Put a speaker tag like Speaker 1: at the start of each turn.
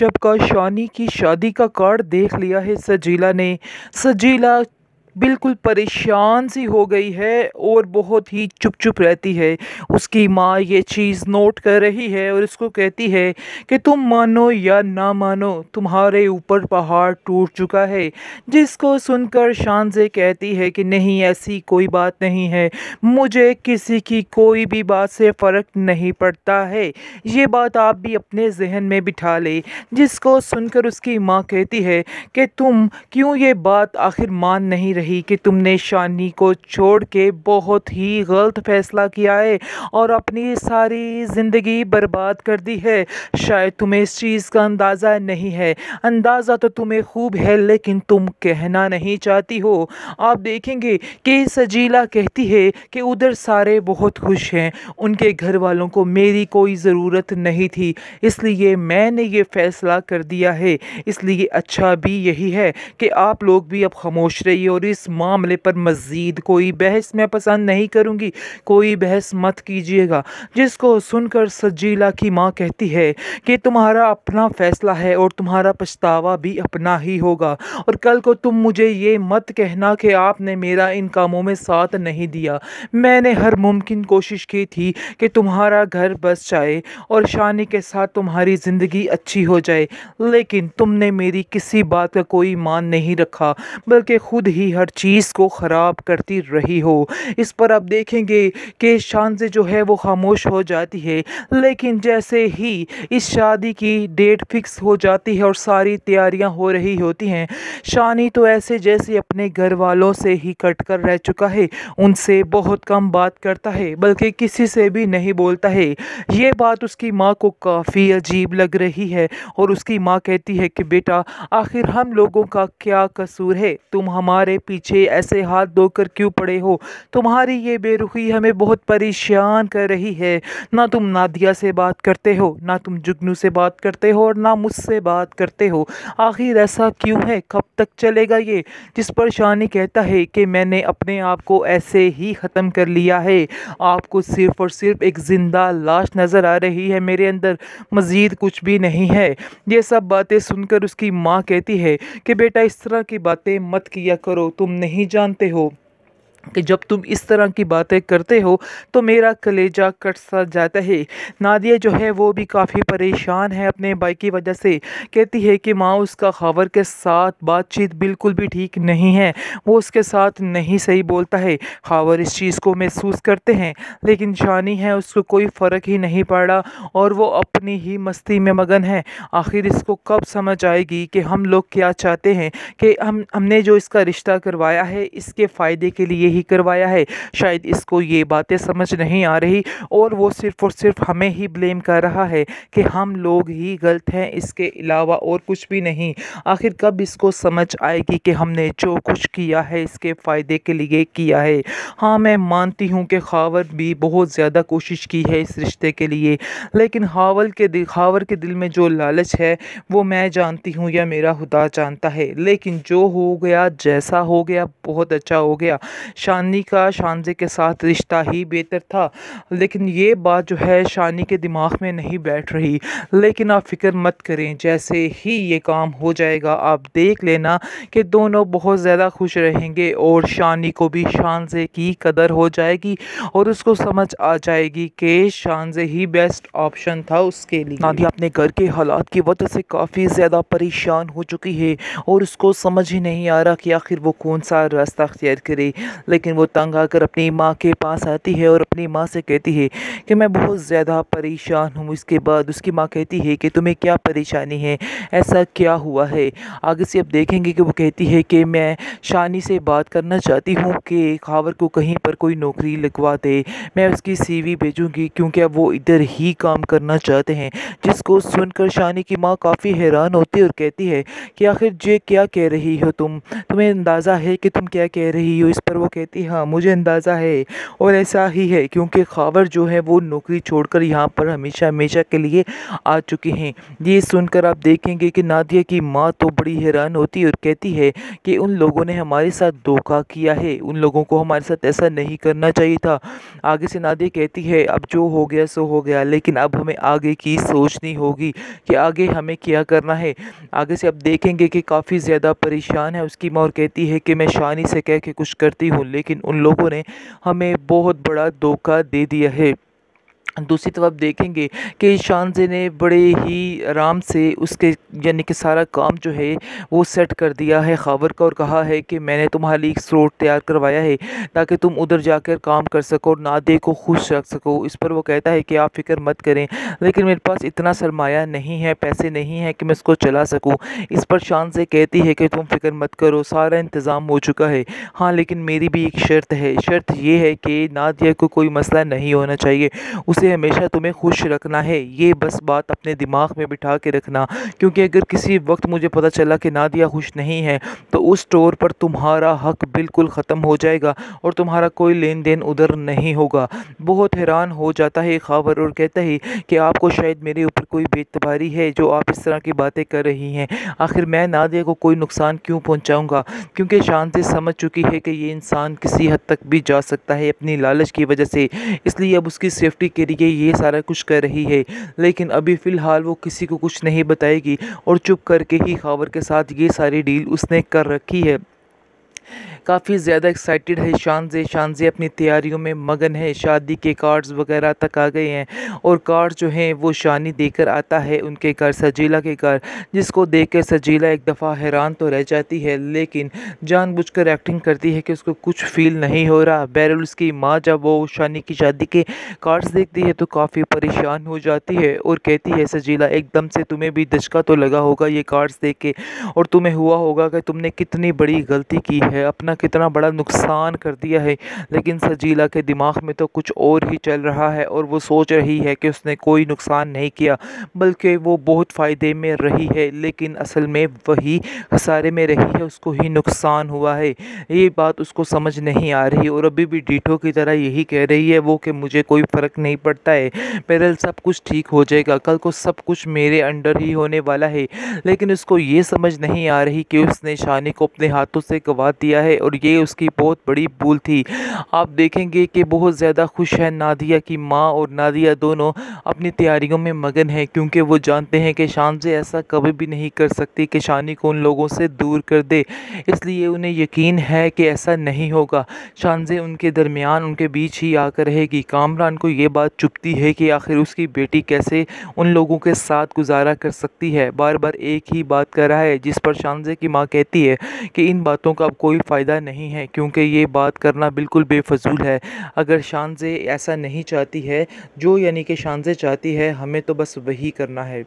Speaker 1: जब का शानी की शादी का कार्ड देख लिया है सजीला ने। सजीला बिल्कुल परेशान सी हो गई है और बहुत ही चुप चुप रहती है। उसकी माँ ये चीज़ नोट कर रही है और उसको कहती है कि तुम मानो या ना मानो, तुम्हारे ऊपर पहाड़ टूट चुका है। जिसको सुनकर शानज़े कहती है कि नहीं, ऐसी कोई बात नहीं है, मुझे किसी की कोई भी बात से फ़र्क नहीं पड़ता है। ये बात आप भी अपने जहन में बिठा ले। जिसको सुनकर उसकी माँ कहती है कि तुम क्यों ये बात आखिर मान नहीं रही कि तुमने शानी को छोड़ के बहुत ही गलत फैसला किया है और अपनी सारी ज़िंदगी बर्बाद कर दी है। शायद तुम्हें इस चीज़ का अंदाज़ा नहीं है। अंदाज़ा तो तुम्हें खूब है, लेकिन तुम कहना नहीं चाहती हो। आप देखेंगे कि सजीला कहती है कि उधर सारे बहुत खुश हैं, उनके घर वालों को मेरी कोई ज़रूरत नहीं थी, इसलिए मैंने ये फ़ैसला कर दिया है। इसलिए अच्छा भी यही है कि आप लोग भी अब खामोश रहिए और इस मामले पर मज़ीद कोई बहस मैं पसंद नहीं करूँगी, कोई बहस मत कीजिएगा। जिसको सुनकर सजीला की माँ कहती है कि तुम्हारा अपना फ़ैसला है और तुम्हारा पछतावा भी अपना ही होगा, और कल को तुम मुझे ये मत कहना कि आपने मेरा इन कामों में साथ नहीं दिया। मैंने हर मुमकिन कोशिश की थी कि तुम्हारा घर बस जाए और शानी के साथ तुम्हारी ज़िंदगी अच्छी हो जाए, लेकिन तुमने मेरी किसी बात का कोई मान नहीं रखा, बल्कि खुद ही हर चीज़ को ख़राब करती रही हो। इस पर आप देखेंगे कि शानज़े जो है वो खामोश हो जाती है, लेकिन जैसे ही इस शादी की डेट फिक्स हो जाती है और सारी तैयारियां हो रही होती हैं, शानी तो ऐसे जैसे अपने घर वालों से ही कट कर रह चुका है। उनसे बहुत कम बात करता है, बल्कि किसी से भी नहीं बोलता है। ये बात उसकी माँ को काफ़ी अजीब लग रही है और उसकी माँ कहती है कि बेटा, आखिर हम लोगों का क्या कसूर है? तुम हमारे पीछे ऐसे हाथ धोकर क्यों पड़े हो? तुम्हारी ये बेरुखी हमें बहुत परेशान कर रही है। ना तुम नादिया से बात करते हो, ना तुम जुगनू से बात करते हो और ना मुझसे बात करते हो। आखिर ऐसा क्यों है? कब तक चलेगा ये? जिस पर शानी कहता है कि मैंने अपने आप को ऐसे ही ख़त्म कर लिया है। आपको सिर्फ़ और सिर्फ एक ज़िंदा लाश नज़र आ रही है मेरे अंदर, मज़ीद कुछ भी नहीं है। ये सब बातें सुनकर उसकी माँ कहती है कि बेटा, इस तरह की बातें मत किया करो। तुम नहीं जानते हो कि जब तुम इस तरह की बातें करते हो तो मेरा कलेजा कट सा जाता है। नादिया जो है वो भी काफ़ी परेशान है अपने भाई की वजह से। कहती है कि माँ, उसका खावर के साथ बातचीत बिल्कुल भी ठीक नहीं है, वो उसके साथ नहीं सही बोलता है। खावर इस चीज़ को महसूस करते हैं, लेकिन शानी है उसको कोई फ़र्क ही नहीं पड़ रहा और वो अपनी ही मस्ती में मगन है। आखिर इसको कब समझ आएगी कि हम लोग क्या चाहते हैं, कि हमने जो इसका रिश्ता करवाया है इसके फ़ायदे के लिए ही करवाया है। शायद इसको ये बातें समझ नहीं आ रही और वो सिर्फ़ और सिर्फ हमें ही ब्लेम कर रहा है कि हम लोग ही गलत हैं, इसके अलावा और कुछ भी नहीं। आखिर कब इसको समझ आएगी कि हमने जो कुछ किया है इसके फ़ायदे के लिए किया है। हाँ, मैं मानती हूँ कि खावर भी बहुत ज़्यादा कोशिश की है इस रिश्ते के लिए, लेकिन खावर के दिल में जो लालच है वो मैं जानती हूँ या मेरा खुदा जानता है। लेकिन जो हो गया, जैसा हो गया, बहुत अच्छा हो गया। शानी का शानज़े के साथ रिश्ता ही बेहतर था, लेकिन ये बात जो है शानी के दिमाग में नहीं बैठ रही। लेकिन आप फिक्र मत करें, जैसे ही ये काम हो जाएगा आप देख लेना कि दोनों बहुत ज़्यादा खुश रहेंगे और शानी को भी शानज़े की कदर हो जाएगी और उसको समझ आ जाएगी कि शानज़े ही बेस्ट ऑप्शन था उसके लिए। नादिया अपने घर के हालात की वजह से काफ़ी ज़्यादा परेशान हो चुकी है और उसको समझ ही नहीं आ रहा कि आखिर वो कौन सा रास्ता अख्तियार करे। लेकिन वो तंग आकर अपनी माँ के पास आती है और अपनी माँ से कहती है कि मैं बहुत ज़्यादा परेशान हूँ। इसके बाद उसकी माँ कहती है कि तुम्हें क्या परेशानी है, ऐसा क्या हुआ है? आगे से अब देखेंगे कि वो कहती है कि मैं शानी से बात करना चाहती हूँ कि खावर को कहीं पर कोई नौकरी लगवा दे, मैं उसकी सीवी भेजूँगी क्योंकि अब वो इधर ही काम करना चाहते हैं। जिसको सुनकर शानी की माँ काफ़ी हैरान होती है और कहती है कि आखिर ये क्या कह रही हो तुम्हें अंदाज़ा है कि तुम क्या कह रही हो? इस पर वो कहती कहती है हाँ मुझे अंदाज़ा है और ऐसा ही है क्योंकि ख़ावर जो है वो नौकरी छोड़कर यहाँ पर हमेशा हमेशा के लिए आ चुके हैं। ये सुनकर आप देखेंगे कि नादिया की माँ तो बड़ी हैरान होती है और कहती है कि उन लोगों ने हमारे साथ धोखा किया है, उन लोगों को हमारे साथ ऐसा नहीं करना चाहिए था। आगे से नादिया कहती है अब जो हो गया सो हो गया, लेकिन अब हमें आगे की सोचनी होगी कि आगे हमें क्या करना है। आगे से अब देखेंगे कि काफ़ी ज़्यादा परेशान है उसकी माँ और कहती है कि मैं शानी से कह के कुछ करती हूँ, लेकिन उन लोगों ने हमें बहुत बड़ा धोखा दे दिया है। दूसरी तरफ देखेंगे कि शानज़े ने बड़े ही आराम से उसके यानी कि सारा काम जो है वो सेट कर दिया है ख़ावर का और कहा है कि मैंने तुम्हारे लिए एक स्लॉट तैयार करवाया है ताकि तुम उधर जाकर काम कर सको और नादे को खुश रख सको। इस पर वो कहता है कि आप फ़िक्र मत करें, लेकिन मेरे पास इतना सरमाया नहीं है, पैसे नहीं हैं कि मैं इसको चला सकूँ। इस पर शानज़े कहती है कि तुम फ़िक्र मत करो, सारा इंतज़ाम हो चुका है। हाँ लेकिन मेरी भी एक शर्त है, शर्त ये है कि नादिया को कोई मसला नहीं होना चाहिए, उसे हमेशा तुम्हें खुश रखना है। ये बस बात अपने दिमाग में बिठा के रखना, क्योंकि अगर किसी वक्त मुझे पता चला कि नादिया खुश नहीं है तो उस स्टोर पर तुम्हारा हक बिल्कुल ख़त्म हो जाएगा और तुम्हारा कोई लेन देन उधर नहीं होगा। बहुत हैरान हो जाता है ख़ावर और कहता है कि आपको शायद मेरे ऊपर कोई बेइतबारी है जो आप इस तरह की बातें कर रही हैं। आखिर मैं नादिया को कोई नुकसान क्यों पहुँचाऊँगा, क्योंकि शानज़े समझ चुकी है कि ये इंसान किसी हद तक भी जा सकता है अपनी लालच की वजह से, इसलिए अब उसकी सेफ्टी के लिए ये सारा कुछ कर रही है। लेकिन अभी फ़िलहाल वो किसी को कुछ नहीं बताएगी और चुप करके ही ख़ावर के साथ ये सारी डील उसने कर रखी है। काफ़ी ज़्यादा एक्साइटेड है शानज़े अपनी तैयारियों में मगन है, शादी के कार्ड्स वगैरह तक आ गए हैं और कार्ड जो हैं वो शानी देकर आता है उनके घर सजीला के घर, जिसको देख कर सजीला एक दफ़ा हैरान तो रह जाती है लेकिन जानबूझकर एक्टिंग करती है कि उसको कुछ फील नहीं हो रहा। बहरहाल उसकी माँ जब वो शानी की शादी के कार्ड्स देखती है तो काफ़ी परेशान हो जाती है और कहती है सजीला एकदम से तुम्हें भी धचका तो लगा होगा ये कार्ड्स देख के और तुम्हें हुआ होगा कि तुमने कितनी बड़ी गलती की है, अपना कितना बड़ा नुकसान कर दिया है। लेकिन सजीला के दिमाग में तो कुछ और ही चल रहा है और वो सोच रही है कि उसने कोई नुकसान नहीं किया बल्कि वो बहुत फ़ायदे में रही है, लेकिन असल में वही खसारे में रही है, उसको ही नुकसान हुआ है। ये बात उसको समझ नहीं आ रही और अभी भी डीठो की तरह यही कह रही है वो कि मुझे कोई फ़र्क नहीं पड़ता है, बहरहाल सब कुछ ठीक हो जाएगा, कल को सब कुछ मेरे अंडर ही होने वाला है। लेकिन उसको ये समझ नहीं आ रही कि उसने शानी को अपने हाथों से गंवा दिया है और ये उसकी बहुत बड़ी भूल थी। आप देखेंगे कि बहुत ज़्यादा खुश है नादिया की माँ और नादिया दोनों अपनी तैयारियों में मगन हैं, क्योंकि वो जानते हैं कि शानज़े ऐसा कभी भी नहीं कर सकती कि शानी को उन लोगों से दूर कर दे, इसलिए उन्हें यकीन है कि ऐसा नहीं होगा। शानज़े उनके दरमियान उनके बीच ही आकर रहेगी। कामरान को ये बात चुभती है कि आखिर उसकी बेटी कैसे उन लोगों के साथ गुजारा कर सकती है, बार बार एक ही बात कर रहा है, जिस पर शानज़े की माँ कहती है कि इन बातों का अब कोई फ़ायदा नहीं है क्योंकि ये बात करना बिल्कुल बेफजूल है। अगर शानज़े ऐसा नहीं चाहती है जो यानी कि शानज़े चाहती है, हमें तो बस वही करना है।